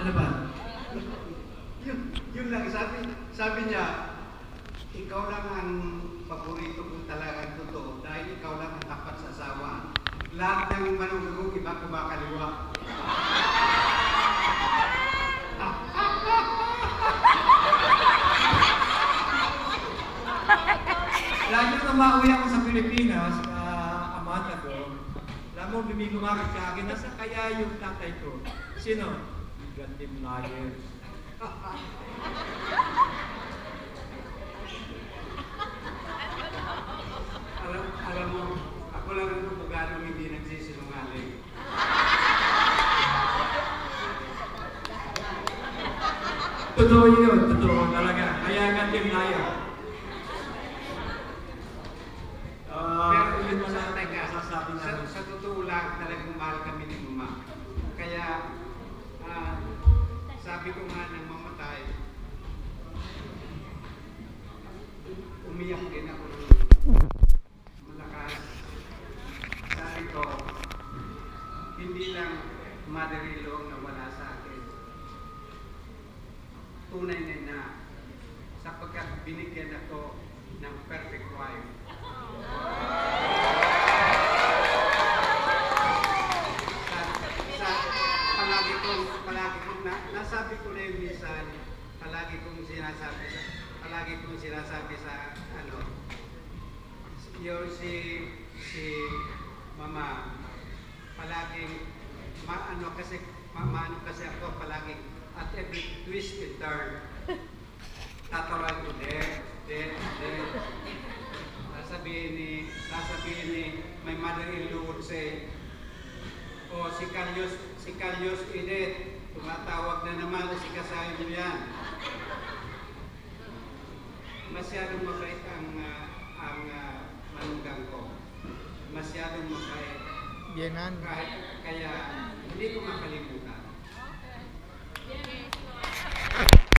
Ano ba? Yun lang, sabi niya, ikaw lang ang paborito kong talagang totoo dahil ikaw lang ang tapat sa asawa. Lahat ng manunugong iba kumakaliwa. Lagi nung mauwi ako sa Pilipinas, a month ago, alam mo, lumapit sa akin, nasa kaya yung tatay ko? Sino? Gantim Myers. Alam mo, ako lang ang buganong hindi nagsisinungaling. Totoo yun, totoo talaga. Kaya Gantim Myers. Pero yun sa, pala teka, sasabi namin. sa totoo lang, talagang mahal kami ni Mama. Kaya, sabi ko nga nang mamatay, umiyak din ako ng malakas. Sabi ko, hindi lang mother-in-law ang nawala sa akin. Tunay na sapagkat binigyan ako ng perfect wife. Palagi kong nasabi ko na yung minsan, palagi kong sinasabi sa ano, yung si Mama, palaging maano kasi ako palaging at every twist and turn tatawagan ko sasabihin ni my mother-in-law would say, oh, si Calyos Edith, tumatawag na naman si kasayo niyo yan. Masyadong mabait ang manugang ko. Masyadong mabait. Yenan. Kaya